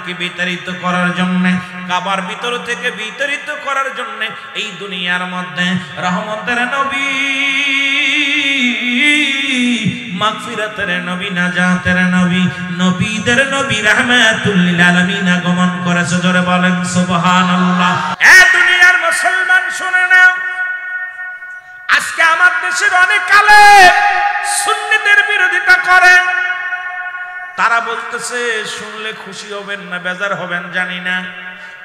আমাদেরকে বিতাড়িত করার জন্য, কাবার ভিতর থেকে বিতাড়িত করার জন্য এই দুনিয়ার মধ্যে রহমতের নবী, মাগফিরাতের নবী, নাজাতের নবী, নবীদের নবী রাহমাতুল লিল আলামিন আগমন করেছে। জোরে বলেন সুবহানাল্লাহ। এ দুনিয়ার মুসলমান শুনে নাও, আজকে আমার দেশের অনেক আলেম সুন্নিদের বিরোধিতা করেন। তারা বলতেছে, শুনলে খুশি হবেন না বেজার হবেন জানি না,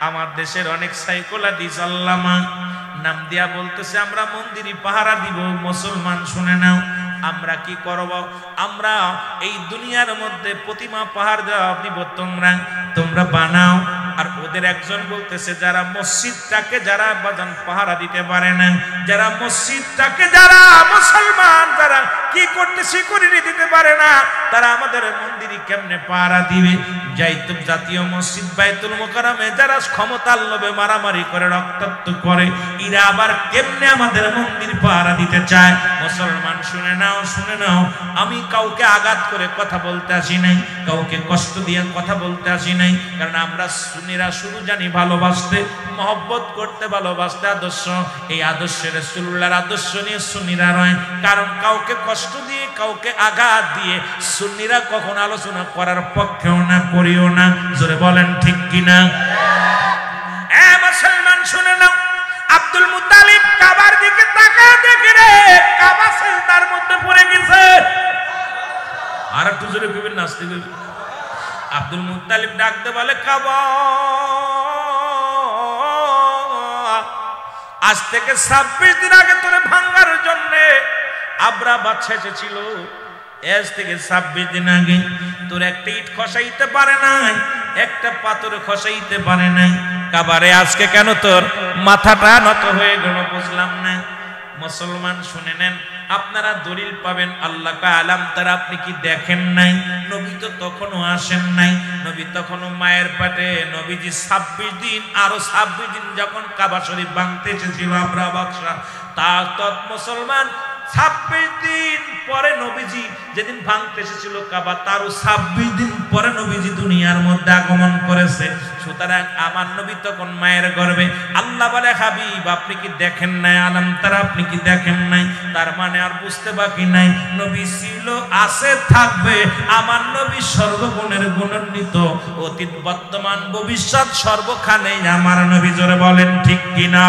আমার দেশের অনেক সাইকোলজিস্ট আল্লামা নাম দিয়া বলতেছে আমরা মন্দিরে পাহারা দিব। মুসলমান শুনে নাও, আমরা কি করব? আমরা এই দুনিয়ার মধ্যে প্রতিমা পাহাড় দেওয়া দিব, তোমরা বানাও। আর ওদের একজন বলতেছে যারা মসজিদটাকে যারা বাজান পাহারা দিতে পারে না, যারা মসজিদটাকে যারা মুসলমান যারা কি করতে সিকিউরিটি দিতে পারে না, তারা আমাদের মন্দিরে কেমনে পাহারা দিবে? জাতীয় মসজিদ বাইতুল মুকাররমে যারা ক্ষমতার লোভে মারামারি করে রক্তাক্ত করে, এরা আবার কেমনে আমাদের মন্দির পাহারা দিতে চায়? মুসলমান শুনে নাও, শুনে নাও, আমি কাউকে আঘাত করে কথা বলতে আসি নাই, কাউকে কষ্ট দিয়ে কথা বলতে আসি নাই, কারণ আমরা সুন্নিরা শুধু জানি ভালোবাসতে, মহব্বত করতে, ভালোবাসতে আদর্শ। এই আদর্শে রাসূলুল্লাহর আদর্শ নিয়ে সুন্নিরা রয়, কারণ কাউকে কষ্ট দিয়ে কাউকে আঘাত দিয়ে সুন্নিরা কখন আলোচনা করার পক্ষেও না, করিও না। জোরে বলেন ঠিক কিনা? এ মুসলমান শুনে নাও, আব্দুল মুত্তালিব কাবার দিকে তাকায় দেখে রে কাবা সিজদার মধ্যে পড়ে গেছে। আর একটু জোরে কইবেন, নাচতে কইবেন। আব্দুল মুত্তালিব ডাকতে বলে, কাবা আজ থেকে 26 দিন আগে তোরে ভাঙার জন্য আবরা বাদশা এসেছিল। আজ থেকে 26 দিন আগে তোর একটা ইট খসাইতে পারে নাই, একটা পাথর খসাইতে পারে নাই। কাবারে আজকে কেন তোর মাথাটা নত হয়ে গেল বুঝলাম না। মুসলমান শুনে নেন, আপনারা দলিল পাবেন আল্লাহ আলাম তারা। আপনি কি দেখেন নাই? নবী তো তখনও আসেন নাই, নবী তখনও মায়ের পেটে। নবীজি 26 দিন আরো 26 দিন যখন কাবা শরীফ ভাঙতে এসেছিল আবরা বাদশা, তার মুসলমান 26 দিন পরে নবীজি যেদিন ভাঙতে এসেছিল কাবা, তারও 26 দিন পরে নবীজি দুনিয়ার মধ্যে আগমন করেছে। সুতরাং আমার নবী তখন মায়ের গর্ভে। আল্লাহ বলে, হাবিব আপনি কি দেখেন নাই? আলাম তারা আপনি কি দেখেন নাই? তার মানে আর বুঝতে বাকি নাই, নবী ছিল, আছে, থাকবে। আমার নবী সর্বগুণের গুণান্বিত, অতীত বর্তমান ভবিষ্যৎ সর্বখানেই আমার নবী। জোরে বলেন ঠিক কিনা?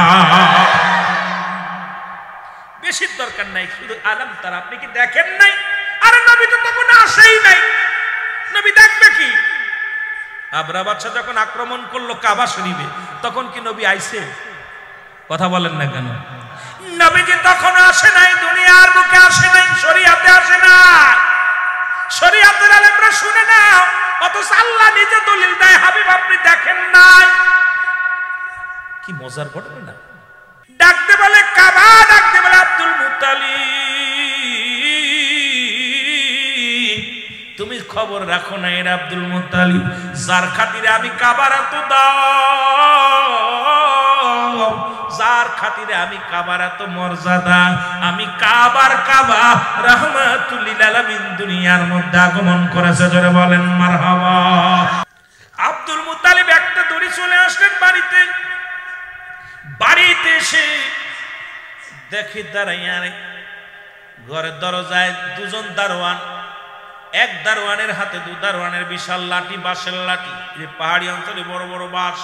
বেশির দরকার নাই, শুধু আলাম তারা আপনি কি দেখেন নাই? আর নবী তো তখন আসেই নাই, নবী দেখবে কি? আবরা বাদশা যখন আক্রমণ করলো কাবা শরীফে, তখন কি নবী আইছে? কথা বলেন না কেন? নবীজি তখন আসে নাই, দুনিয়ার বুকে আসে নাই, শরীয়তে আসে নাই। শরীয়তের আলেমরা শুনে নাও, অথচ আল্লাহ নিজে দলিল দেয়, হাবিব আপনি দেখেন নাই। কি মজার ঘটনা না? ডাকতে বলে কাবা, ডাকতে বলে আব্দুল মুত্তালিব, তুমি খবর রাখো না এর আব্দুল মুত্তালিব যার খাতিরে আমি কাবার এত দাম, যার খাতিরে আমি কাবার এত মর্যাদা, আমি কাবার কাবা রাহমাতুল লিল আলামিন দুনিয়ার মধ্যে আগমন করেছে। জোরে বলেন মারহাবা। আব্দুল মুত্তালিব একটা দড়ি চলে আসলেন বাড়িতে। বাড়িতে এসে দেখি দাঁড়াইয়া ঘরের দরজায় দুজন দারোয়ান, এক দারোয়ানের হাতে দু দারোয়ানের বিশাল লাঠি, বাঁশের লাঠি। যে পাহাড়ি অঞ্চলে বড় বড় বাঁশ,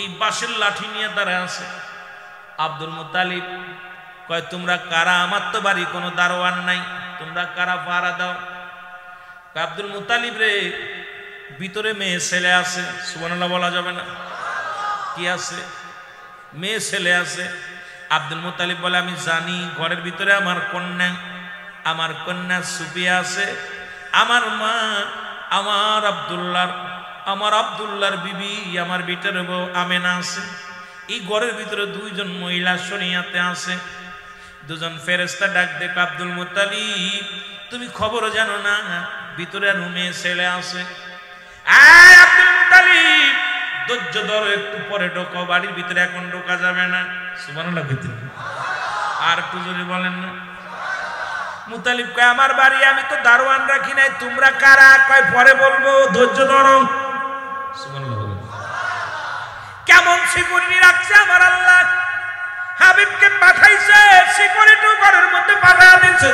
এই বাঁশের লাঠি নিয়ে দাঁড়ায় আছে। আব্দুল মুত্তালিব কয়, তোমরা কারা? আমার তো বাড়ি কোনো দারোয়ান নাই, তোমরা কারা পাহারা দাও? আব্দুল মুত্তালিব রে, ভিতরে মেয়ে ছেলে আছে। সুবহানাল্লাহ বলা যাবে না? কি আছে? মেয়ে ছেলে আছে। আব্দুল মুত্তালিব বলে, আমি জানি ঘরের ভিতরে আমার কন্যা সুফিয়া আছে, আমার মা, আমার আব্দুল্লাহর বিবি, আমার বিটার বউ আমেনা আছে। এই ঘরের ভিতরে দুইজন মহিলা শরিয়াতে আছে। দুজন ফেরেশতা ডাক দেখ, আব্দুল মুত্তালিব তুমি খবর জানো না ভিতরে আর মেয়ে ছেলে আছে? আব্দুল মুত্তালিব ধৈর্য ধরো, একটু পরে ঢোকো, বাড়ির ভিতরে এখন ঢোকা যাবে না। সুবহানাল্লাহ। আর একটু জোরে বলেন না। মুত্তালিব কয়, আমার বাড়ি আমি তো দারোয়ান রাখি নাই, তোমরা কারা? কয় পরে বলবো, ধৈর্য ধরো। সুবহানাল্লাহ বলেন। কেমন সিকিউরিটি রাখছে আমার আল্লাহ, হাবিবকে পাঠাইছে সিকিউরিটি ঘরের মধ্যে পাঠা দিয়েছে।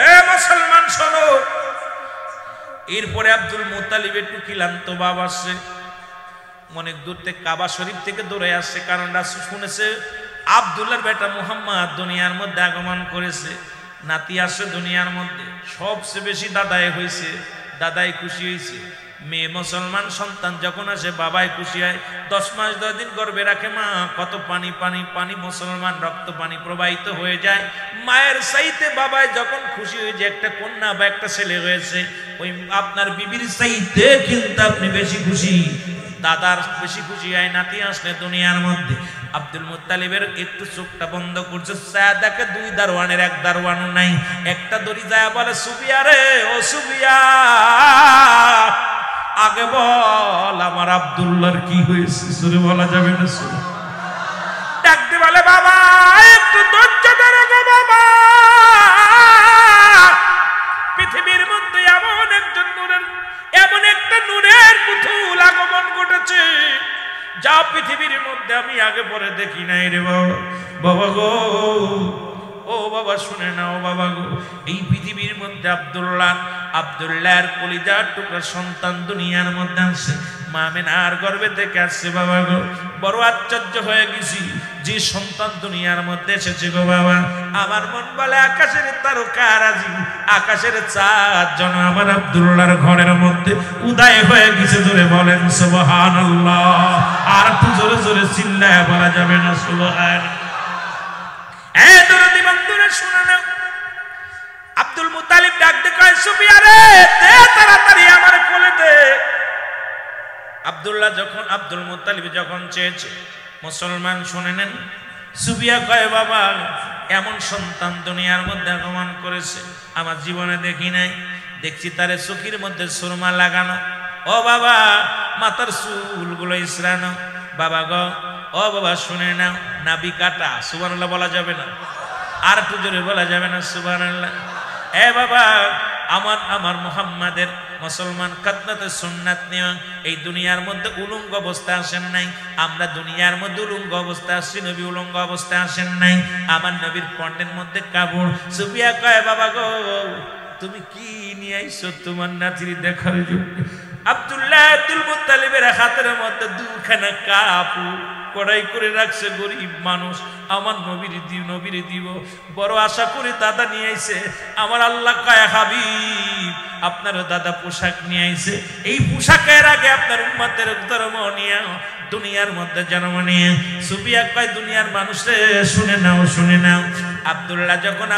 এ মুসলমান শোনো, এরপরে আব্দুল মুত্তালিব একটু ক্লান্ত ভাব আসছে, অনেক দূর থেকে কাবা শরীফ থেকে দৌড়ে আসছে, কারণ রাসূল শুনেছে আব্দুল্লাহর বেটা মুহাম্মদ দুনিয়ার মধ্যে আগমন করেছে, নাতি আসছে দুনিয়ার মধ্যে। সবচেয়ে বেশি দাদাই হয়েছে, দাদাই খুশি হয়েছে। মেয়ে মুসলমান সন্তান যখন আসে বাবাই খুশি হয়। 10 মাস 10 দিন গর্ভে রাখে মা, কত পানি পানি পানি মুসলমান রক্ত পানি প্রবাহিত হয়ে যায়। মায়ের চাইতে বাবাই যখন খুশি হয়ে যে একটা কন্যা বা একটা ছেলে হয়েছে, ওই আপনার বিবির চাইতে কিন্তু আপনি বেশি খুশি, দাদার বেশি খুশি হয় নাতি আসলে দুনিয়ার মধ্যে। আব্দুল মুত্তালিবের একটু চোখটা বন্ধ করছে, দেখে 2 দারওয়ানের 1 দারওয়ানও নাই। একটা দড়ি যায় বলে সুবিয়া রে, ও সুবিয়া আগে বল আমার আব্দুল্লাহর কি হয়েছে, সুরে বলা যাবে না। ডাকতে বলে বাবা একটু ধৈর্য ধরো গো বাবা, পৃথিবীর মধ্যে এমন একজন নূরের, এমন একটা নূরের পুতুল আগমন ঘটেছে যা পৃথিবীর মধ্যে আমি আগে পরে দেখি নাই রে বাবা। বাবা গো, ও বাবা শুনে নাও বাবা গো, এই পৃথিবীর মধ্যে আব্দুল্লাহর কলিজার টুকরা সন্তান দুনিয়ার মধ্যে আসছে, মা আমিনার গর্ভে থেকে আসছে বাবা গো। বড় আশ্চর্য হয়ে গেছি, যে সন্তান দুনিয়ার মধ্যে এসেছে গো বাবা, আমার মন বলে আকাশের তারকারাজি, আকাশের চাঁদ যেন আমার আব্দুল্লাহর ঘরের মধ্যে উদয় হয়ে গেছে। জোরে বলেন সুবহানাল্লাহ, আর একটু জোরে জোরে চিল্লায় বলা যাবে না সুবহানাল্লাহ। শুনে নাও, আব্দুল মুত্তালিব ডাকতে কয় সুবিয়া রে দে তাড়াতাড়ি আমার কোলে দে। আব্দুল মুত্তালিব যখন চেয়েছে, মুসলমান শুনে নেন, সুবিয়া কয় বাবা এমন সন্তান দুনিয়ার মধ্যে আগমন করেছে আমার জীবনে দেখি নাই, দেখছি তারে চোখের মধ্যে সুরমা লাগানো, ও বাবা মাথার চুলগুলো ইসরানো, বাবা গো ও বাবা শুনে নাও, নাবি কাটা, সুবহানাল্লাহ বলা যাবে না, আর একটু জোরে বলা যাবে না সুবহানাল্লাহ। এ বাবা আমার মুহাম্মাদের মুসলমান কাদনাতে সুন্নাত নিয়ে এই দুনিয়ার মধ্যে উলঙ্গ অবস্থা আসেন নাই, আমরা দুনিয়ার মধ্যে উলঙ্গ অবস্থা আসছি, নবী উলঙ্গ অবস্থা আসেন নাই, আমার নবীর পণ্যের মধ্যে কাপড়। সুবিয়া কয় বাবা গো তুমি কি নিয়ে আইছো তোমার নাতির দেখার জন্য? আব্দুল মুত্তালিবের হাতের মধ্যে 2খানা কাপড় কড়াই করে রাখছে, গরিব মানুষ, আমার নবীর দিব বড় আশা করে দাদা নিয়ে আইছে। আমার আল্লাহ কয় হাবিব আপনার দাদা পোশাক নিয়ে আইছে, এই পোশাকের আগে আপনার উম্মতের ধর্ম নিয়ে দুনিয়ার মধ্যে জন্ম নিয়ে। সুবিয়া কয় দুনিয়ার মানুষে শুনে নাও, আব্দুল্লাহ যখন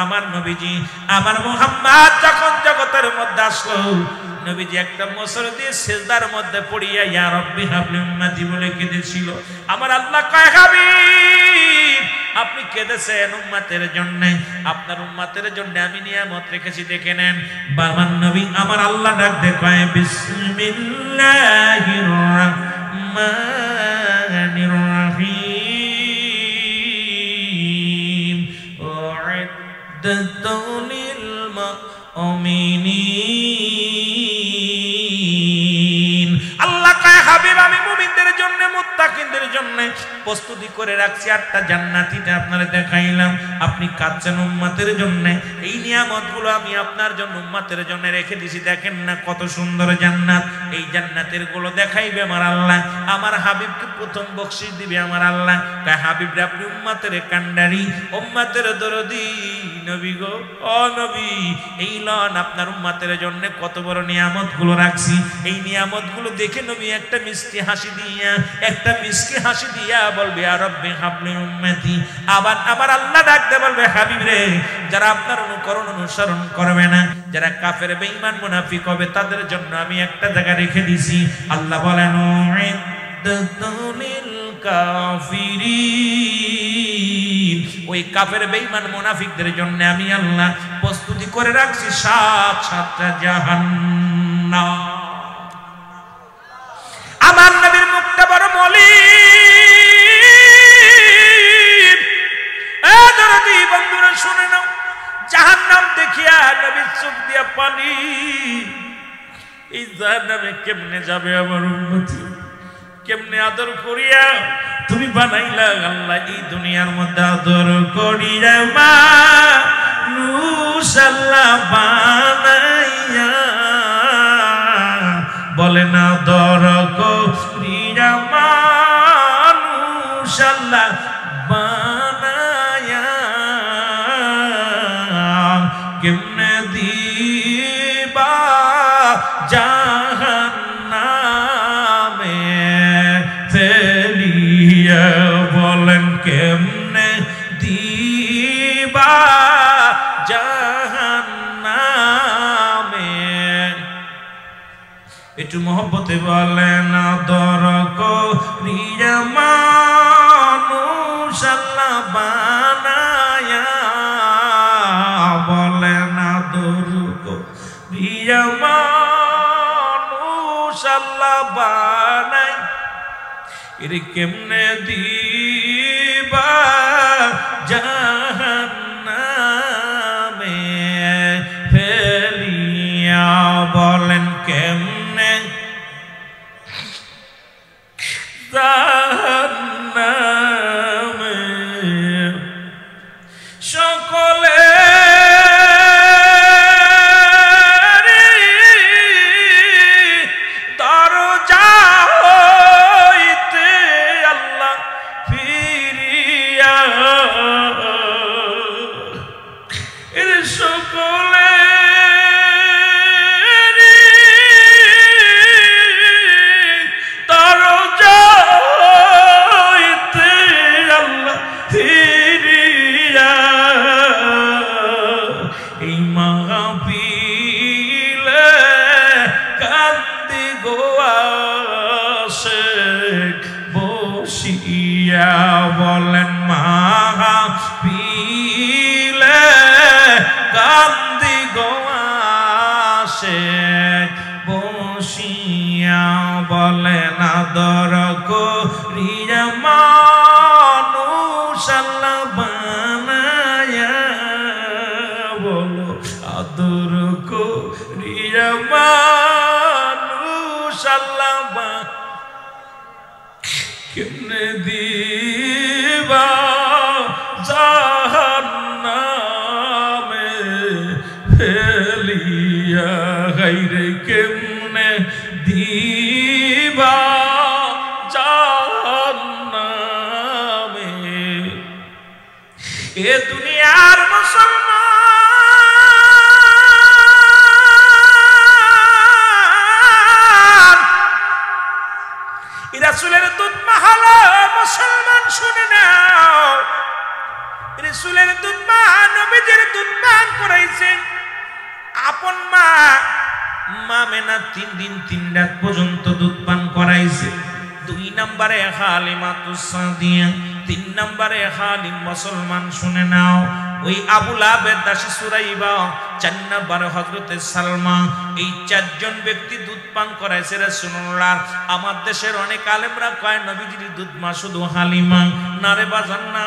আমার নবীজি আমার মুহাম্মদ যখন জগতের মধ্যে আসলো, নবীজি একটা মোসর দিয়ে সিজদার মধ্যে পড়িয়া ইয়া রাব্বি হাবলি উম্মতি বলে কেঁদেছিল। আমার আল্লাহ কয় হাবিব আপনি কেঁদেছেন উম্মতের জন্য, আপনার উম্মতের জন্য আমি নিয়ামত রেখেছি দেখে নেন। বাবার নবী আমার আল্লাহ ডাক দে কয় বিসমিল্লাহির রাহমানির রাহিম উইদ্দাতু লিল মুমিনিন। আল্লাহ কয় হাবিব আমি মুমিনদের জন্য মুত্তাকিনদের জন্য প্রস্তুতি করে রাখছি 8টা জান্নাতিটা আপনারা দেখাইলাম, আপনি কাঁদছেন উম্মতের জন্য, এই নিয়ামতগুলো আমি আপনার জন্য উম্মতের জন্য রেখে দিয়েছি, দেখেন না কত সুন্দর জান্নাত। এই জান্নাতের গুলো দেখাইবে আমার আল্লাহ, আমার হাবিবকে প্রথম বকশিশ দিবে আমার আল্লাহ। কয় হাবিব রে আপনি উম্মতের কান্ডারি, উম্মতের দরদি নবী গো, ও নবী এই লন আপনার উম্মতের জন্য কত বড় নিয়ামতগুলো রাখছি। এই নিয়ামতগুলো দেখে নবী একটা মিষ্টি হাসি দিয়া বলবে ইয়া রাব্বি হাবলি উম্মতি। আবার আল্লাহ ডাকতে বলবে হাবিব রে যারা আপনার অনুসরণ করবে না, যারা কাফের বেঈমান মুনাফিক হবে তাদের জন্য আমি একটা জায়গা রেখে দিছি। আল্লাহ বলেন উইদ্দাতুল কাফিরিন, ওই কাফের বেঈমান মুনাফিকদের জন্য আমি আল্লাহ প্রস্তুতি করে রাখছি 7টা জাহান্নাম। আমার নবীর মুখটা বড় মলিন, এ দরদি বন্ধুরা শুনে নাও, জাহান্নাম দেখিয়া নবীর চোখ দিয়া পানি, এই জাহান্নামে কেমনে যাবে আমার উম্মতি, কেমনে আদর করিয়া তুমি বানাইলা আল্লাহ এই দুনিয়ার মধ্যে আদর করিয়া মানুষ আল্লাহ বানাইয়া বলে না আদর করিয়া মানুষ আল্লাহ বানাইয়া কেমনে দিবা জাহান্নামে ফেলিয়া বলেন কেমনে দিবা জাহান্নামে একটু মহব্বতে বলেন আদর করিয়া মানুষ আল্লাহ বানায়া বলেন আদর করিয়া মানুষ আল্লাহ বানাই এর কেমনে দিবা জাহান্নামে ফেলিয়া বলেন কেমনে জাহান্নামে সকলে বলেন মাহা পিলে কান্দি গোয়াসে বসিয়া বলেন আদর করিয়া মানুষ আল্লাহ বানায়া বলো আদর করিয়া মানুষ আল্লাহ কেমনে দিবা জাহান্নামে ফেলিয়া গাইরে কেমনে দিবা জাহান্নামে এ দুনিয়ার মুসলমান রাসূলের দুধ মাহালা মুসলমান শুনে নাও রাসূলের দুধ মা নবীজির দুধ পান করাইছেন আপন মা মেনা 3 দিন 3 রাত পর্যন্ত দুধ পান করাইছে 2 নম্বরে হালিমাতুস সাদিয়া 3 নম্বরে হালিম মুসলমান শুনে নাও ওই আবু লাহাবের দাসী সুরাইবা 4 নম্বরে হযরতে সালমা এই 4 জন ব্যক্তি দুধ পান করাইছে রাসূলুল্লাহ আমার দেশের অনেক আলেমরা কয় নবীজির দুধ মা শুধু হালিমা না রে বাজান না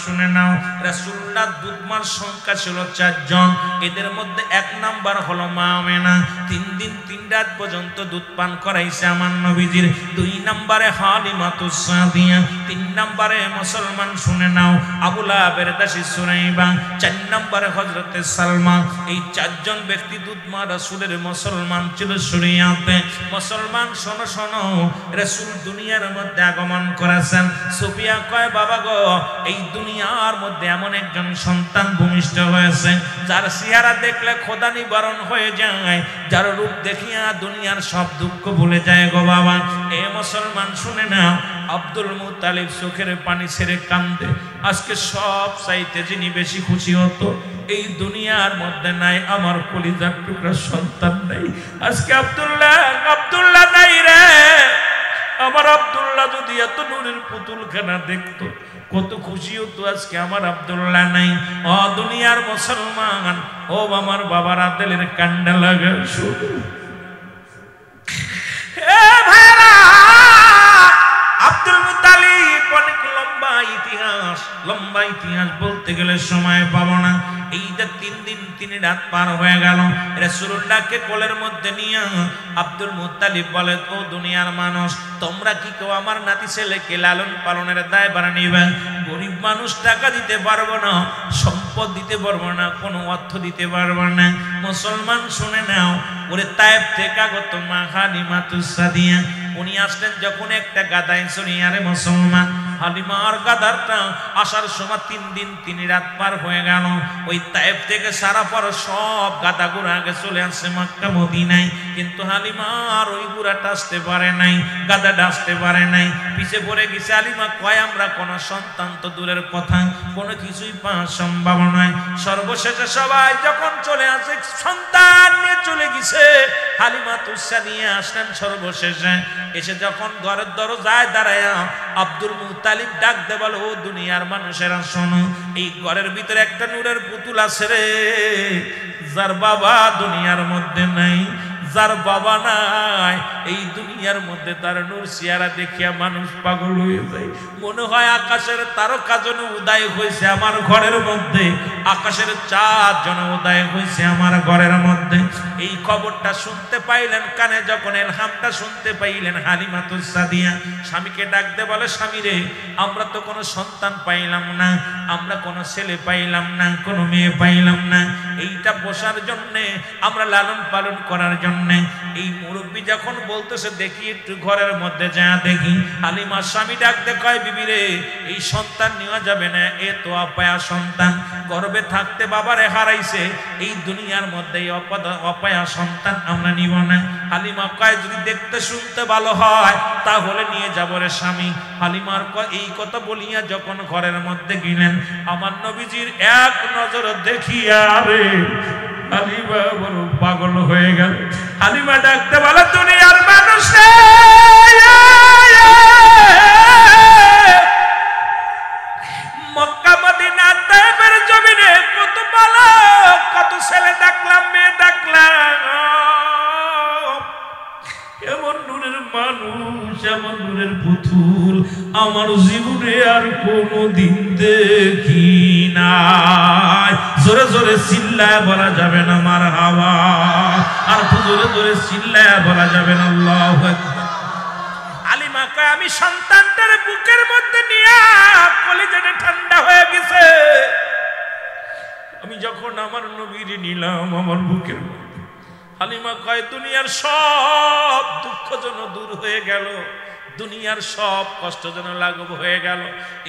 শুনে নাও রাসূলুল্লাহ দুধ মার সংখ্যা ছিল 4 জন এদের মধ্যে 1 নাম্বার হলো মা আমেনা 3 দিন 3 রাত পর্যন্ত দুধ পান করাইছে আমার নবীজির 2 নম্বরে হালিমাতুস সাদিয়া 3 নম্বরে মুসলমান শুনে নাও আবু লাহাবের দাসী সুরাইবা 4 নম্বরে হযরতে সালমা এই 4 জন ব্যক্তি দুধ মা রাসূলের মুসলমান ছিল শরীয়তে মুসলমান শোনো রাসূল দুনিয়ার মধ্যে আগমন করেছেন সুফিয়া কয় বাবা গো এই দুনিয়ার মধ্যে এমন একজন সন্তান ভূমিষ্ঠ হয়েছে যার চেহারা দেখলে খোদা নিবারণ হয়ে যায় যার রূপ দেখিয়া দুনিয়ার সব দুঃখ ভুলে যায় গো বাবা এ মুসলমান শুনে নাও আব্দুল মুত্তালিব চোখের পানি ছেড়ে কান্দে আজকে সব চাইতে যিনি বেশি খুশি হতো এই দুনিয়ার মধ্যে নাই আমার কলিজার টুকরা সন্তান নাই আজকে আব্দুল্লাহ নাই রে আমার আব্দুল্লাহ যদি এত নূরের পুতুলখানা দেখতো কত খুশি হতো আজকে আমার আব্দুল্লাহ নাই ও দুনিয়ার মুসলমান ও আমার বাবার আদেলের কান্ডা লাগা শুধু এ ভাইরা আব্দুল মুত্তালিব অনেক লম্বা ইতিহাস বলতে গেলে সময় পাবো না। এইটা 3 দিন 3 রাত পার হয়ে গেল। রাসূলুল্লাহকে কোলের মধ্যে নিয়ে আব্দুল মুত্তালিব বলে, ও দুনিয়ার মানুষ, তোমরা কি কেউ আমার নাতি ছেলেকে লালন পালনের দায়ভার নিবে? গরিব মানুষ টাকা দিতে পারবো না, সম্পদ দিতে পারবো না, কোনো অর্থ দিতে পারবো না। মুসলমান শুনে নাও, ওরে তায়েফ থেকে আগত মা হালিমাতুস সাদিয়া উনি আসলেন যখন একটা গাদায় চড়িয়ারে মুসলমান, হালিমার গাদারটা আসার সময় 3 দিন 3 রাত পার হয়ে গেল। ওই তায়েফ থেকে সারা পর সব গাদা গুড়া আগে চলে আসছে মক্কা মদিনায়, কিন্তু হালিমার ওই গুড়াটা আসতে পারে নাই, গাদাটা আসতে পারে নাই, পিছে পড়ে গেছে। হালিমা কয়, আমরা কোনো সন্তান তো দূরের কথা, কোনো কিছুই পাওয়া সম্ভব নয়। সর্বশেষে সবাই যখন চলে আসে, সন্তান নিয়ে চলে গেছে, হালিমা তুসা নিয়ে আসলেন সর্বশেষে। এসে যখন ঘরের দরজায় দাঁড়ায় আব্দুল মুত্তালিব ডাক দে বলে, ও দুনিয়ার মানুষেরা শোনো, এই ঘরের ভিতরে একটা নূরের পুতুল আছে রে, যার বাবা দুনিয়ার মধ্যে নাই, যার বাবা নাই এই দুনিয়ার মধ্যে, তার নূর চেহারা দেখিয়া মানুষ পাগল হয়ে যায়। মনে হয় আকাশের তারকা যেন উদয় হয়েছে আমার ঘরের মধ্যে, আকাশের চাঁদ যেন উদয় হয়েছে আমার ঘরের মধ্যে। এই খবরটা শুনতে পাইলেন কানে, যখন এলহামটা শুনতে পাইলেন, হালিমাতুস সাদিয়া স্বামীকে ডাকতে বলে, স্বামী রে, আমরা তো কোনো সন্তান পাইলাম না, আমরা কোনো ছেলে পাইলাম না, কোনো মেয়ে পাইলাম না, এইটা বসার জন্যে, আমরা লালন পালন করার জন্য। এই মুরব্বী যখন বলতেছে, দেখি একটু ঘরের মধ্যে যা দেখি। হালিমার স্বামী ডাকতে কয়, বিবি রে, এই সন্তান নেওয়া যাবে না, এ তো অপায়া সন্তান, গর্ভে থাকতে বাবারে হারাইছে, এই দুনিয়ার মধ্যে অপায়া সন্তান আমরা নিব না। হালিমা কয়, যদি দেখতে শুনতে ভালো হয় তাহলে নিয়ে যাবো রে স্বামী। হালিমার এই কথা বলিয়া যখন ঘরের মধ্যে গেলেন, আমার নবীজির এক নজর দেখিয়া রে হালিমা বড় পাগল হয়ে গেল। হালিমা ডাকতে বলে, দুনিয়ার মানুষ রে, মক্কা মদিনা তায়েফের জমিনে কত বালক, কত ছেলে দেখলাম, মেয়ে দেখলাম, এমন নূরের মানুষ, এমন নূরের পুতুল আমার জীবনে আর কোনদিন দেখি নাই। জোরে জোরে চিল্লায় বলা যাবে না মারহাবা, আর জোরে জোরে চিল্লায় বলা যাবে না আল্লাহু আকবার। হালিমা কয়, আমি সন্তানটার বুকের মধ্যে নিয়ে কলিজাটা ঠান্ডা হয়ে গেছে। আমি যখন আমার নবীর নিলাম আমার বুকের মধ্যে, হালিমা কয়, দুনিয়ার সব দুঃখ যেন দূর হয়ে গেল, দুনিয়ার সব কষ্ট যেন লাঘব হয়ে গেল।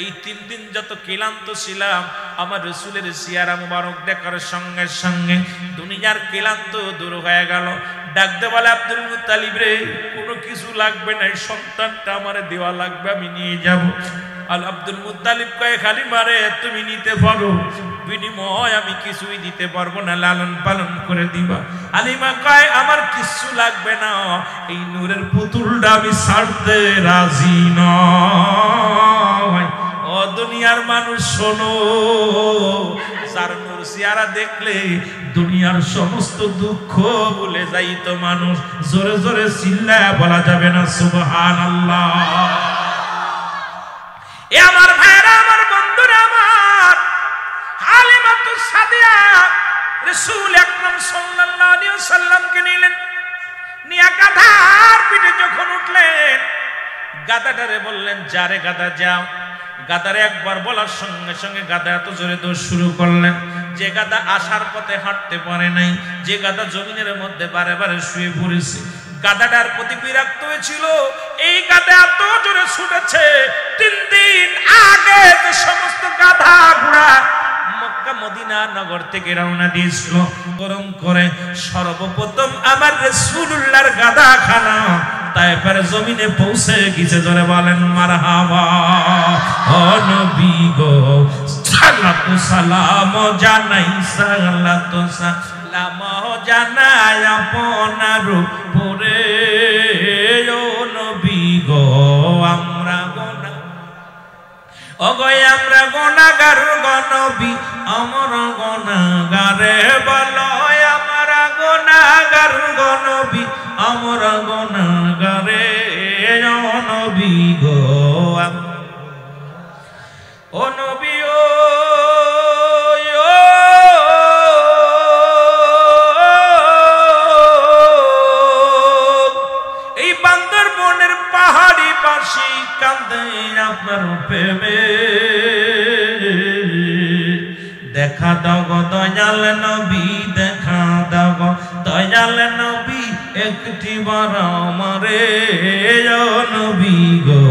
এই 3 দিন যত ক্লান্ত ছিলাম, আমার রাসূলের চেহারা মুবারক দেখার সঙ্গে সঙ্গে দুনিয়ার ক্লান্ত দূর হয়ে গেল। ডাকতে বলে, আব্দুল মুত্তালিব রে, কোনো কিছু লাগবে না, এই সন্তানটা আমার দেওয়া লাগবে, আমি নিয়ে যাব। আর আব্দুল মুত্তালিব কয়, হালিমা রে, তুমি নিতে পারো, বিনিময় আমি কিছুই দিতে পারবো না, লালন পালন করে দিবা। হালিমা কয়, আমার কিছু লাগবে না, এই নূরের পুতুলটা আমি ছাড়তে রাজি নই। ও দুনিয়ার মানুষ শোনো, যার নূর চেহারা দেখলে দুনিয়ার সমস্ত দুঃখ ভুলে যাইতো মানুষ। জোরে জোরে চিল্লায়া বলা যাবে না সুবহানাল্লাহ। এ আমার ভাইরা, আমার বন্ধুরা, আমার হালিমাতুস সাদিয়া রাসূল আকরাম সাল্লাল্লাহু আলাইহি ওয়াসাল্লামকে নিলেন, নিয়া গাধার পিঠে যখন উঠলেন, গাধাটারে বললেন, যারে গাধা যাও। গাধারে একবার বলার সঙ্গে সঙ্গে গাধা এত জোরে দৌড় শুরু করলেন, যে গাধা আসার পথে হাঁটতে পারে নাই, যে গাধা জমিনের মধ্যে বারে বারে শুয়ে পড়েছে, গাধাটার প্রতি বিরক্ত হয়েছিল। এই গাধা এত জোরে ছুটেছে, 3 দিন আগে যে সমস্ত গাধা ঘোড়া মক্কা মদিনা নগর থেকে রওনা দিয়েছিল, গরম করে সর্বপ্রথম আমার রাসূলুল্লাহর গাধাখানা তায়েফের জমিনে পৌঁছে গেছে। জোরে বলেন মারহাবা। ও নবী গো, সালাতু সালাম জানাই, সালাতু সালাম জানাই আপনার উপরে। ও নবী গো, আমরা আমরা গুনাহগার গো নবী, আমরা গুনাহগারে বলো, আমরা গুনাহগার গো নবী, আমরা গুনাহগারে। ও নবী গো, কান্দে আপনার প্রেমে দেখা দাও গো দয়াল নবী দেখা দাও গো দয়াল নবী একটি বার আমারে ও নবী গো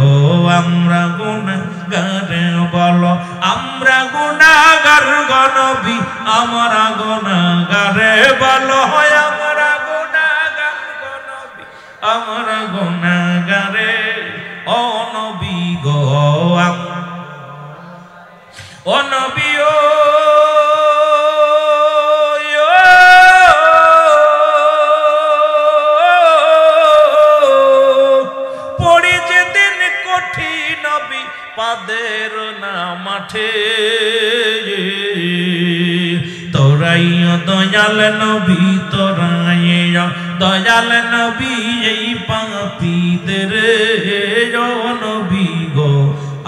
আমরা গুনাহগার বলো আমরা গুনাহগার গো নবী আমরা গুনাহগার বলো হয় আমরা গুনাহগার গো নবী আমরা গুনাহগার ও নবী গো ও নবী ও পড়ে যেদিন কঠিন পাদের না মাঠে তোরাইয়া দয়াল নবী তোরাইয়া দয়াল নবী এই পাপীদের ও নবী গো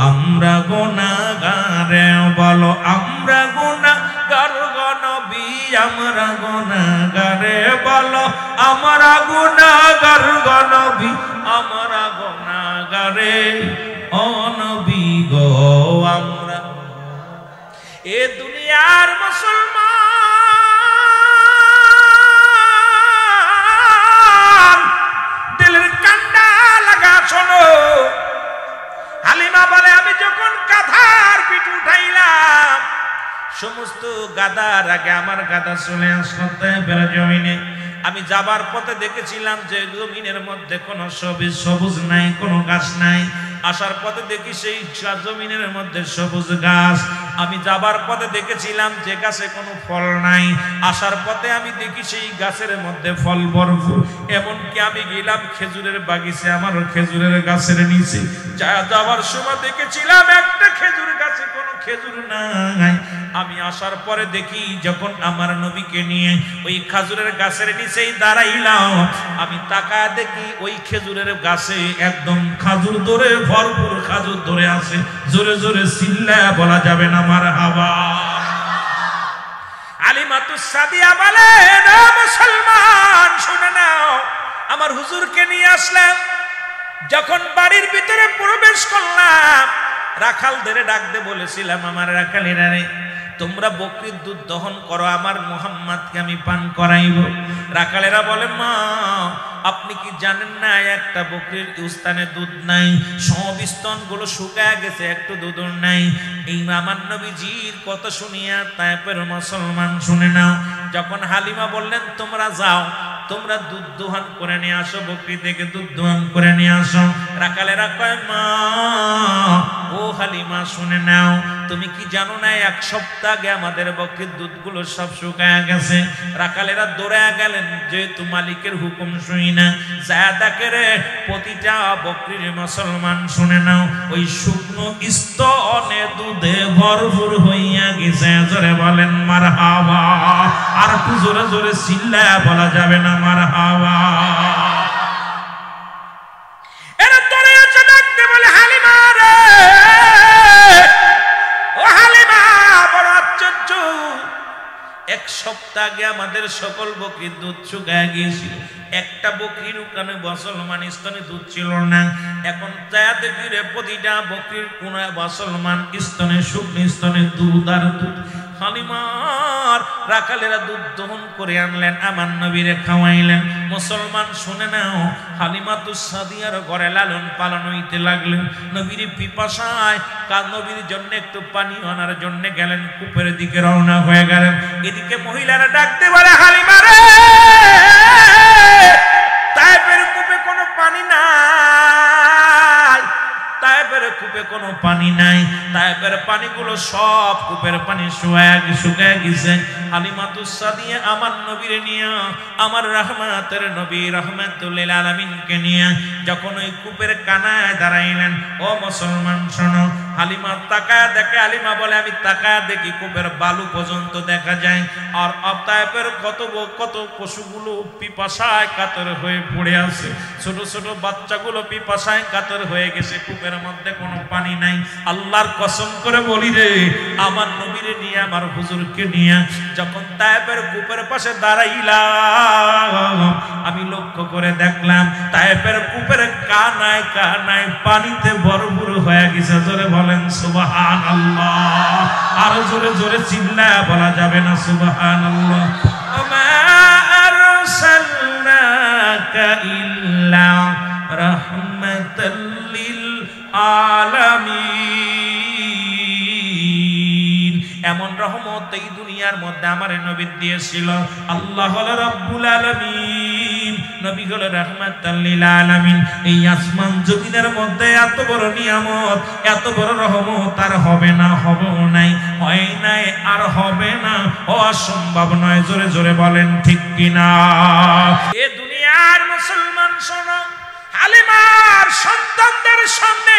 আমরা গুনাহগার বলো আমরা গুনাহগার গো নবী আমরা গুনাহগার বলো আমরা গুনাহগার গো নবী আমরা গুনাহগার ও নবী গো আমরা এ দুনিয়ার মুসলমান দিলের কান্ডা লাগা শোনো হালিমা বলে আমি যখন গাধার পিঠ উঠাইলাম সমস্ত গাদার আগে আমার গাদা চলে আসলো তায়েফের জমিনে আমি যাবার পথে দেখেছিলাম যে জমিনের মধ্যে কোনো সবুজ নাই কোনো গাছ নাই আসার পথে দেখি সেই জমিনের মধ্যে সবুজ গাছ আমি যাবার পথে দেখেছিলাম যে গাছে কোনো ফল নাই আসার পথে আমি দেখি সেই গাছের মধ্যে ফল ভরপুর এমনকি আমি গেলাম খেজুরের বাগিচে আমার খেজুরের গাছের নিচে যাবার সময় দেখেছিলাম একটা খেজুর গাছে কোনো খেজুর নাই আমি আসার পরে দেখি যখন আমার নবীকে নিয়ে ওই খেজুরের গাছের নিচেই দাঁড়াইলাম আমি তাকায় দেখি ওই খেজুরের গাছে একদম খাজুর ধরে ভরপুর খাজুর ধরে আছে জোরে জোরে চিল্লায়া বলা যাবে না মারহাবা আলিমাতুস সাদিয়া বলেন ও মুসলমান শুনে নাও আমার হুজুরকে নিয়ে আসলাম যখন বাড়ির ভিতরে প্রবেশ করলাম রাখালদের ডাক দিয়ে বলেছিলাম আমার রাখালেরা রে তোমরা বকরির দুধ দহন করো আমার মুহাম্মদকে আমি পান করাইব রাখালেরা বলে মা আপনি কি জানেন না একটা বকরির স্থানে দুধ নাই সব স্তনগুলো শুকায় গেছে একটু দুধ নাই এই আমার নবীজির কথা শুনিয়া তায়েফের মুসলমান শুনে নাও যখন হালিমা বললেন তোমরা যাও তোমরা দুধ দোহন করে নিয়ে আসো বকরি থেকে দুধ দোহন করে নিয়ে আসো রাখালেরা কয় মা ও হালিমা শুনে নাও তুমি কি জানো না এক সপ্তাহ আগে আমাদের বকরির দুধগুলো সব শুকায় গেছে রাখালেরা দৌড়ে গেলেন যেহেতু মালিকের হুকুম শুই না যায় দেখে রে প্রতিটা বকরির মুসলমান শুনে নাও ওই শুকনো স্তনে দুধে ভরপুর হইয়া গেছে জোরে বলেন মারহাবা আর একটু জোরে জোরে চিল্লায়া বলা যাবে না মারহাবা এরা তোরে এসে ডাকতে বলে হালিমা রে ও হালিমা বড় আশ্চর্য এক সপ্তাহ আগে আমাদের সকল বকরির দুধ শুকায় গিয়েছিল একটা বকরির ওখানে মুসলমান স্তনে দুধ ছিল না এখন যায় দেখি রে প্রতিটা বকরির কোন মুসলমান স্তনে শুকনো স্তনে দুধ আর দুধ হালিমার রাখালেরা দুধ দহন করে আনলেন আমার নবীরে খাওয়াইলেন মুসলমান শুনে নাও হালিমাতুস সাদিয়ার ঘরে লালন পালন হইতে লাগলেন নবীর পিপাসায় কাল নবীর জন্য একটু পানি আনার জন্য গেলেন কূপের দিকে রওনা হয়ে গেলেন এদিকে মহিলারা ডাকতে বলে হালিমা রে তায়েফের কূপে কোনো পানি নাই তায়েফের কূপে কোনো পানি নাই তায়েফের পানিগুলো সব কূপের পানি শুকায় গেছে হালিমাতুস সাদিয়া আমার নবীরে নিয়ে আমার রহমতের নবী রাহমাতুল লিল আলামিনকে নিয়ে যখন ওই কূপের কানায় দাঁড়াইলেন ও মুসলমান শোনো হালিমা তাকায় দেখে হালিমা বলে আমি তাকায় দেখি কূপের বালু পর্যন্ত দেখা যায় আর তায়েফের কত পশুগুলো পিপাসায় কাতর হয়ে পড়ে আছে ছোট ছোট বাচ্চাগুলো পিপাসায় কাতর হয়ে গেছে কূপের মধ্যে কোনো পানি নাই আল্লাহর কসম করে বলি রে আমার নবীরে নিয়ে আমার হুজুরকে নিয়ে যখন তায়েফের কূপের পাশে দাঁড়াইলাম, আমি লক্ষ্য করে দেখলাম তায়েফের কূপের কানায় কানায় পানিতে ভরপুর হয়ে গেছে। জোরে বলেন সুবহানাল্লাহ। আরো জোরে জোরে চিল্লায়া বলা যাবে না সুবহানাল্লাহ। ওমা আরসালনাকা ইল্লা রাহমাতাল লিল আলামিন। এমন রহমত এই দুনিয়ার মধ্যে আমার নবী দিয়েছিল। আল্লাহ হলো রব্বুল আলামিন, নবী হলো রাহমাতাল লিল আলামিন। এই আসমান জমিনের মধ্যে এত বড় নিয়ামত, এত বড় রহমত আর হবে না, হবেও নাই, হয় নাই আর হবে না, অসম্ভব নয়। জোরে জোরে বলেন ঠিক কিনা? এ দুনিয়ার মুসলমান শোনো, হালিমার সন্তানদের সামনে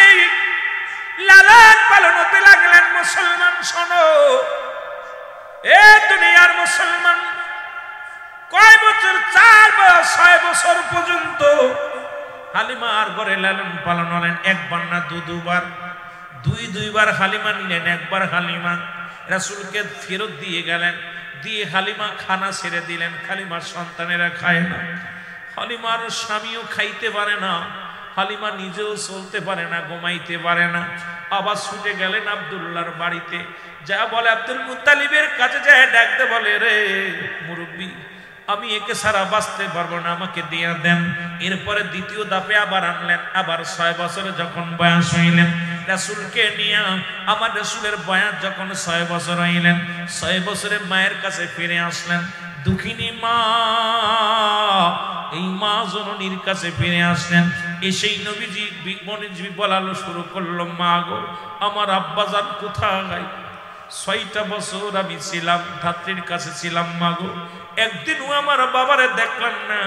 লালন পালন হতে লাগলেন। মুসলমান শোনো, এ দুনিয়ার মুসলমান কয় বছর, 4 বা 6 বছর পর্যন্ত হালিমার ঘরে লালন পালন হলেন। একবার না দুবার, দুইবার হালিমা নিলেন। একবার হালিমা রাসূলকে ফেরত দিয়ে গেলেন, দিয়ে হালিমা খানা ছেড়ে দিলেন। হালিমার সন্তানেরা খায় না, হালিমার স্বামীও খাইতে পারে না, হালিমা নিজেও চলতে পারে না, ঘুমাইতে পারে না। আবার ছুটে গেলেন আব্দুল্লাহর বাড়িতে, যা বলে আব্দুল মুত্তালিবের কাছে যায় ডাকতে বলে, রে মুরব্বী, আমি একে সারা বাঁচতে পারবো না, আমাকে দিয়ে দেন। এরপরে দ্বিতীয় দাপে আবার আনলেন। আবার 6 বছরে যখন বয়স হইলেন, রাসূলকে নিয়ে আমার রাসূলের বয়স যখন 6 বছর হইলেন, 6 বছরে মায়ের কাছে ফিরে আসলেন। দুঃখিনী মা, এই মা জননীর কাছে ফিরে আসলেন। এসেই নবীজি বলালো শুরু করলো, মা গো, আমার আব্বাজান কোথায়? 6টা বছর আমি ছিলাম ধাত্রীর কাছে ছিলাম মা গো, একদিনও আমার বাবারে দেখলাম না।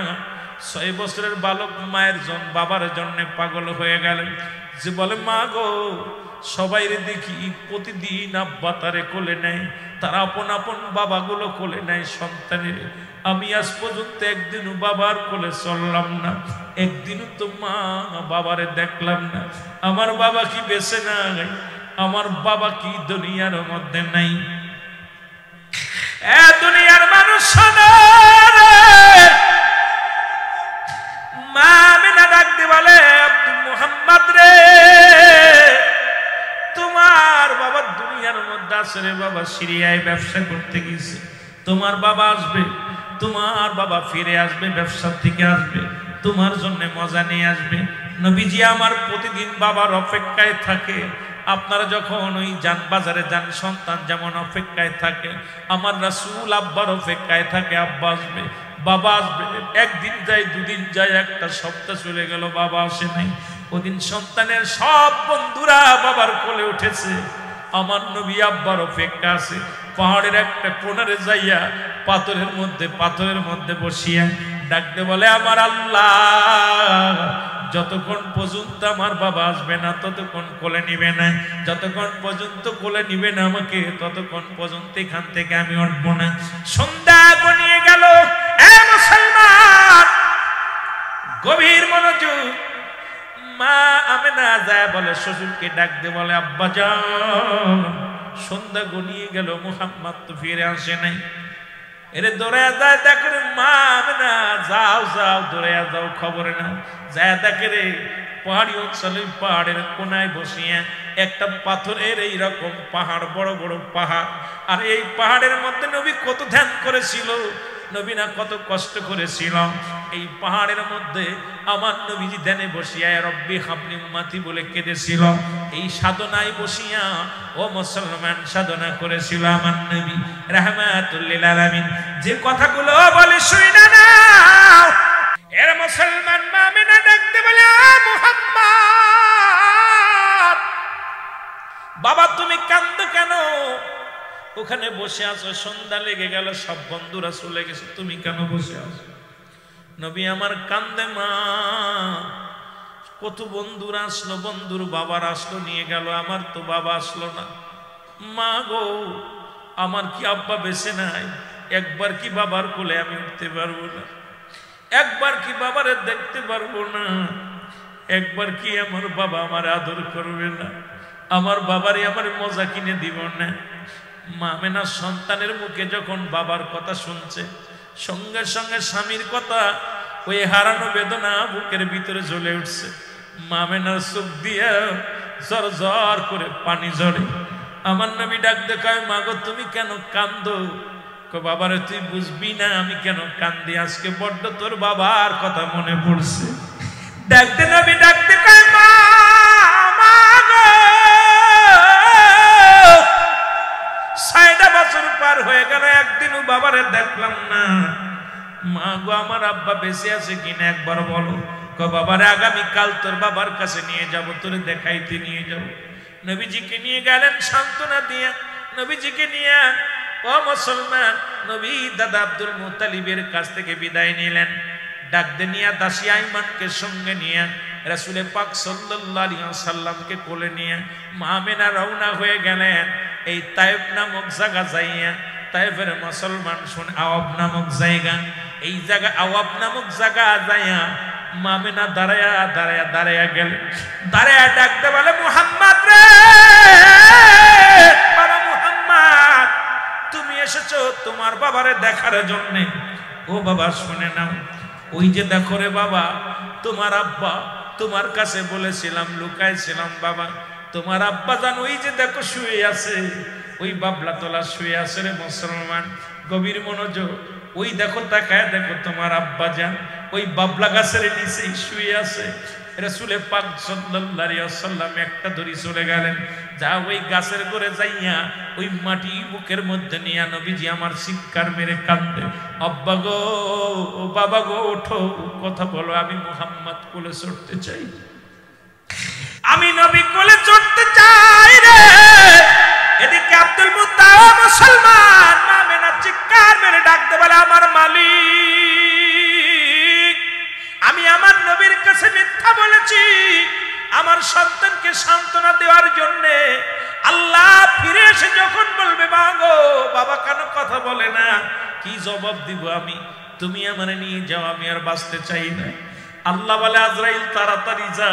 6 বছরের বালক মায়ের বাবার জন্য পাগল হয়ে গেলেন। যে বলে, মা গো, সবাই দেখি প্রতিদিন আব্বা তারে কোলে নেয়, তারা আপন আপন বাবাগুলো কোলে নেয় সন্তানের। আমি আজ পর্যন্ত একদিনও বাবার কোলে চললাম না, একদিনও তো মা বাবারে দেখলাম না। আমার বাবা কি বেঁচে নাই? আমার বাবা কি দুনিয়ার মধ্যে নাই? এ দুনিয়ার মানুষ শোনো, মা আমিনা ডাক দিয়ে বলে, আব্দুল মুহাম্মদ রে, তোমার বাবা দুনিয়ার মধ্যে আছে রে বাবা, সিরিয়ায় ব্যবসা করতে গেছে। তোমার বাবা আসবে, তোমার বাবা ফিরে আসবে, ব্যবসা থেকে আসবে, তোমার জন্য মজা নিয়ে আসবে। নবীজি আমার প্রতিদিন বাবার অপেক্ষায় থাকে। আপনারা যখন ওই যান বাজারে যান, সন্তান যেমন অপেক্ষায় থাকে, আমার রাসূল আব্বার অপেক্ষায় থাকে, আব্বা আসবে, বাবা আসবে। একদিন যায়, দুদিন যায়, একটা সপ্তাহ চলে গেল, বাবা আসে নাই। ওদিন সন্তানের সব বন্ধুরা বাবার কোলে উঠেছে, আমার নবী আব্বার অপেক্ষা আছে। পাহাড়ের একটা কোণারে যাইয়া পাথরের মধ্যে বসিয়া ডাকতে বলে, আমার আল্লাহ, যতক্ষণ পর্যন্ত আমার বাবা আসবে না ততক্ষণ কোলে নিবে না, যতক্ষণ পর্যন্ত কোলে নিবে না আমাকে ততক্ষণ পর্যন্ত এখান থেকে আমি উঠবো না। সন্ধ্যা গনিয়ে গেল। এ মুসলমান, গভীর মনোযোগ। মা আমেনা যায় বলে, শ্বশুরকে ডাক দে বলে, আব্বা যান, সন্ধ্যা গনিয়ে গেল, মুহাম্মদ তো ফিরে আসে নাই। এরে দৌড়ে যায়, দেখে মা আমেনা, যাও যাও, দৌড়ে যাও, খবরে নাও। যায় দেখে রে পাহাড়ি অঞ্চলে পাহাড়ের কোনায় বসিয়া একটা পাথরের এইরকম পাহাড়, বড় বড় পাহাড়। আর এই পাহাড়ের মধ্যে নবী কত ধ্যান করেছিল, নবী না কত কষ্ট করেছিল। এই পাহাড়ের মধ্যে আমার নবীজি ধ্যানে বসিয়া রব্বি হাবলি উম্মতি বলে কেঁদেছিল। এই সাধনায় বসিয়া ও মুসলমান সাধনা করেছিল আমার নবী রাহমাতুল লিল আলামিন। যে কথাগুলো বলে শুইনা নাও। এর মুসলমান মা আমিনা ডাকতে বলে, মুহাম্মদ, বাবা তুমি কান্দো কেন? ওখানে বসে আছো, সন্ধ্যা লেগে গেল, সব বন্ধুরা চলে গেছে, তুমি কেন বসে আছো? নবী আমার কান্দে, মা, কত বন্ধুরা আসলো, বন্ধুর বাবার আসলো, নিয়ে গেল, আমার তো বাবা আসলো না। মা গো, আমার কি আব্বা বেঁচে নাই? একবার কি বাবার কোলে আমি উঠতে পারবো না? একবার কি বাবারে দেখতে পারবো না? একবার কি আমার বাবা আমার আদর করবে না? আমার বাবারে আমার মজা কিনে দিব না? মা আমেনা সন্তানের মুখে যখন বাবার কথা শুনছে, সঙ্গে সঙ্গে স্বামীর কথা, ওই হারানো বেদনা বুকের ভিতরে জ্বলে উঠছে। মা আমেনার চোখ দিয়ে ঝর ঝর করে পানি ঝরে। আমার নবী ডাক দেখায়, মা গো তুমি কেন কান্দো? বাবারে তুই বুঝবি না আমি কেন কান্দি, আজকে বড্ড তোর বাবার কথা মনে পড়ছে। ডাকতে নবী ডাকতে কয়, মা গো ৬টা বছর পার হয়ে গেল, একদিনও বাবারে দেখলাম না। মা গো আমার আব্বা বেঁচে আছে কিনা একবার বলো। বাবারে আগামীকাল তোর বাবার কাছে নিয়ে যাব, তোরে দেখাইতে নিয়ে যাব। নবীজিকে নিয়ে গেলেন সান্ত্বনা দিয়ে। নবীজিকে নিয়ে ও মুসলমান, নবী দাদা আব্দুল মুত্তালিবের কাছ থেকে বিদায় নিলেন। ডাকতে নিয়ে দাসী আইমানকে সঙ্গে নিয়ে রাসূল পাক সাল্লাল্লাহু আলাইহি ওয়াসাল্লামকে কোলে নিয়ে মা আমেনা রওনা হয়ে গেলেন এই তায়েফ নামক জায়গা যাইয়া। তায়েফের মুসলমান শুনে আওয়াব নামক জায়গা, এই জায়গা আওয়াব নামক জায়গা যাইয়া মা আমেনা দাঁড়ায়া গেল। দাঁড়ায়া ডাকতে বলে, মুহাম্মদ রে, বাবা মুহাম্মদ তুমি এসেছো তোমার বাবারে দেখার জন্য। ও বাবা শুনে নাও, ওই যে দেখো রে বাবা, তোমার আব্বা তোমার কাছে বলেছিলাম, লুকাইছিলাম বাবা, তোমার আব্বা জান ওই যে দেখো শুয়ে আছে, ওই বাবলা তোলা শুয়ে আছে রে মুসলমান। গভীর মনোযোগ, ওই দেখো তাকায় দেখো তোমার আব্বা জান ওই বাবলা গাছের নিচেই শুয়ে আছে। রাসূল পাক সাল্লাল্লাহু আলাইহি ওয়াসাল্লাম একটা দড়ি চলে গেলেন, যা ওই গাছের করে যাইয়া ওই মাটি বুকের মধ্যে নিয়ে নবীজি আমার চিৎকার মেরে কাঁদে, আব্বা গো, ও বাবা গো, ওঠো, কথা বলো, আমি মুহাম্মদ কোলে চড়তে চাই, আমি নবী কোলে চড়তে চাই রে। এদিকে আব্দুল মুত্তালিব মুসলমান মা আমেনা চিৎকার মেরে ডাকতে বলে, আমার মালিক, আমি আমার নবীর কাছে মিথ্যা বলেছি। আমার সন্তানকে সান্ত্বনা দেওয়ার জন্য আল্লাহ ফিরে এসে যখন বলবে, মা গো বাবা কেন কথা বলে না, কি জবাব দিব আমি? তুমি আমারে নিয়ে যাও, আমি আর বাঁচতে চাই না। আল্লাহ বলে, আজরাইল তাড়াতাড়ি যা,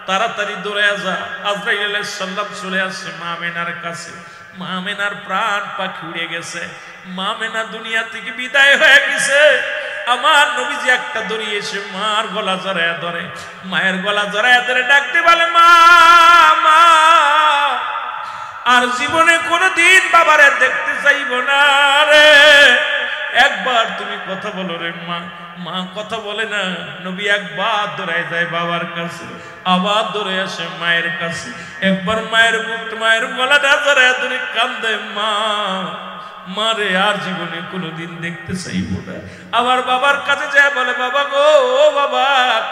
তাড়াতাড়ি দৌড়ে যা। আজরাইল আলাইহিস সালাম চলে আসছে মা আমেনার কাছে। মা আমেনার প্রাণ পাখি উড়ে গেছে, মা আমেনা দুনিয়া থেকে বিদায় হয়ে গেছে। আমার নবীজি একটা দড়ি এসে মার গলা জড়ায়া ধরে, মায়ের গলা জড়ায়া ধরে ডাকতে বলে, মা মা, আর জীবনে কোনোদিন বাবারে দেখতে চাইব না রে, একবার তুমি কথা বলো রে মা। মা কথা বলে না। নবী একবার দৌড়ায় যায় বাবার কাছে, আবার দৌড়ে আসে মায়ের কাছে, একবার মায়ের মুখ মায়ের গলাটা জড়ায়া ধরে কান্দে, মা মারে আর জীবনে কোনোদিন দেখতে চাইব না। আবার বাবার কাছে যায় বলে, বাবা গো, ও বাবা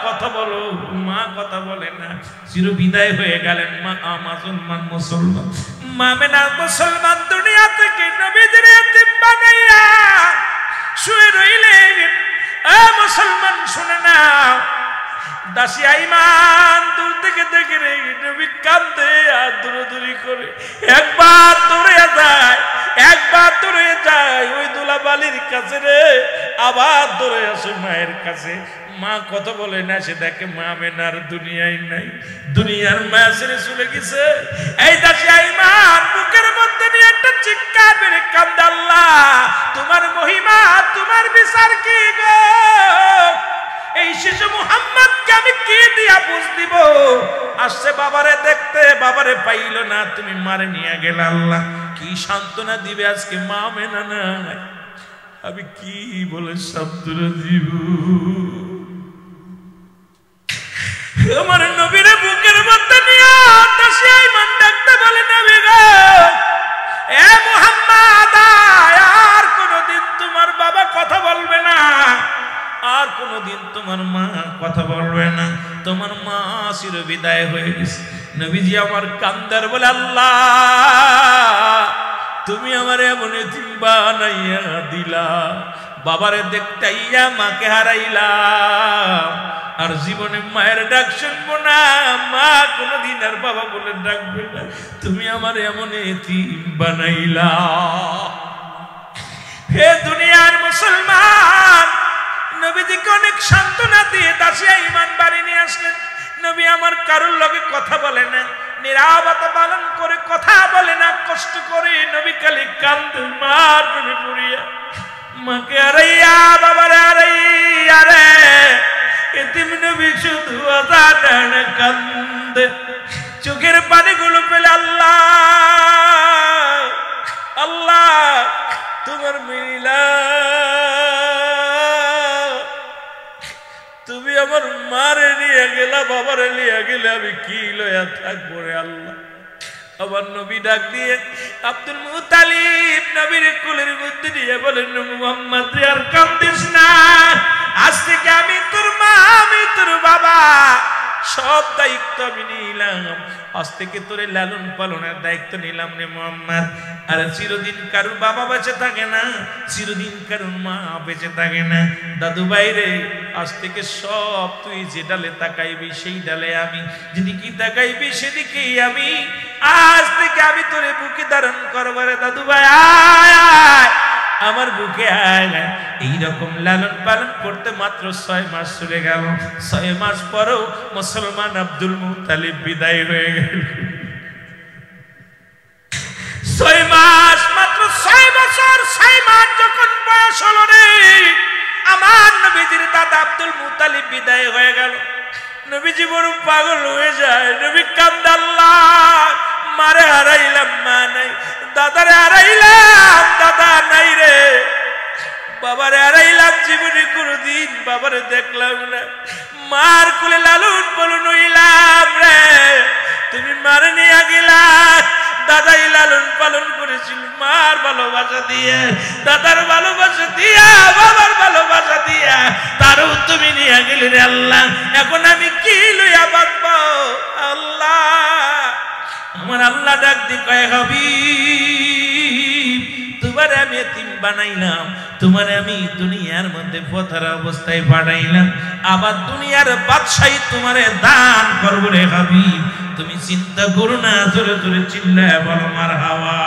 কথা বলো। মা কথা বলে না, চির বিদায় হয়ে গেলেন মা মুসলমান। মা আমেনা মুসলমান দুনিয়া থেকে নবীদের এতিম বানাইয়া শুয়ে রইলেন। এ মুসলমান শুনে না, দাসী আইমান দূর থেকে দেখে রে নবী কান্দে আর দৌড়াদৌড়ি করে, একবার দৌড়ে যায়, একবার দৌড়ে যায় ওই দুলাবালির কাছে রে, আবার দৌড়ে আসে মায়ের কাছে। মা কথা বলে না, সে দেখে মা আমেনার দুনিয়ায় নাই, দুনিয়ার মা ছেড়ে চলে গেছে। এই দাসী আইমান বুকের মধ্যে নিয়ে একটা চিৎকার মেরে কান্দে, আল্লাহ তোমার মহিমা, তোমার বিচার কি গো? এই শিশু মুহাম্মদকে আমি কি দিয়া বুঝ দিব? আসছে বাবারে দেখতে, বাবারে পাইল না, তুমি মারে নিয়ে গেলে, আল্লাহ কি সান্ত্বনা দিবে আজকে? মা আমেনা নাই, আমি কি বলে সান্ত্বনা দিব? আমার নবীরে বুকের মধ্যে নিয়ে দাসী আইমান ডাকতে বলে, নবী গো, এ মুহাম্মদ, আর কোনদিন তোমার বাবা কথা বলবে না, আর কোনদিন তোমার মা কথা বলবে না, তোমার মা চির বিদায় হয়ে গেছে। নবীজি আমার কান্দার বলে, আল্লাহ তুমি আমার এমন এতিম বানাইয়া দিলা, বাবারে দেখতে আইয়া মাকে হারাইলাম, আর জীবনে মায়ের ডাক শুনবো না, মা কোনদিন আর বাবা বলে ডাকবে না, তুমি আমার এমন এতিম বানাইলা। হে দুনিয়ার মুসলমান, নবীজিকে অনেক সান্ত্বনা দিয়ে দাসী আইমান বাড়ি নিয়ে আসলেন। নবী আমার কারোর লগে কথা বলে না, নীরবতা পালন করে কথা বলে না, কষ্ট করে নবী খালি কান্দে মার প্রেমে পড়িয়া মাকে আরাইয়া বাবারে আরাইয়া রে এতিম নবী শুধু আজান কান্দে চোখের পানিগুলো পেলে আল্লাহ আল্লাহ তোমার মিলা তুমি আমার মারে নিয়ে গেলা বাবারে নিয়ে গেলে আমি কি লয়া থাকবো রে আল্লাহ আমার নবী ডাক দিয়ে আব্দুল মুতালিব নবীর কোলের মধ্যে দিয়ে বলেন মুহাম্মদ রে আর কাঁদিস না আজ থেকে আমি তোর মা আমি তোর বাবা সব দায়িত্ব আমি নিলাম আজ থেকে তোরে লালন পালনের দায়িত্ব নিলাম রে মুহাম্মদ আর চিরদিন কারুর বাবা বেঁচে থাকে না চিরদিন কারুর মা বেঁচে থাকে না দাদু ভাই রে আজ থেকে সব তুই যে ডালে তাকাইবি সেই ডালে আমি যেদিকে তাকাইবি সেদিকেই আমি আজ থেকে আমি তোরে বুকে ধারণ করবো রে দাদু ভাই আয় আয় আমার বুকে আয় না এইরকম লালন পালন করতে মাত্র 6 মাস চলে গেল 6 মাস পরেও মুসলমান আব্দুল মুতালিব বিদায় হয়ে গেল 6 মাস মাত্র 6 বছর 6 মাস যখন বয়স হলো রে আমার নবীজির দাদা আব্দুল মুতালিব বিদায় হয়ে গেল নবীজি বড় পাগল হয়ে যায় নবী কান্দে আল্লাহ মারে হারাইলাম মা নাই দাদারে হারাইলাম দাদা নাই রে বাবারে হারাইলাম জীবনে কোনদিন বাবারে দেখলাম না মার কোলে লালন পালন হইলাম রে তুমি মারে নিয়ে গেলা দাদাই লালন পালন করেছিল মার ভালোবাসা দিয়ে দাদার ভালোবাসা দিয়া বাবার ভালোবাসা দিয়া তারও তুমি নিয়ে গেলে রে আল্লাহ এখন আমি কি লইয়া বাঁচবো আল্লাহ আমার আল্লাহ ডাক দি কয় হাবিব তোমারে আমি এতিম বানাইলাম তোমারে আমি দুনিয়ার মধ্যে পথের অবস্থায় পাঠাইলাম আবার দুনিয়ার বাদশাহী তোমারে দান করব রে হাবিব তুমি চিন্তা করো না জোরে জোরে চিল্লায় বলো মারহাবা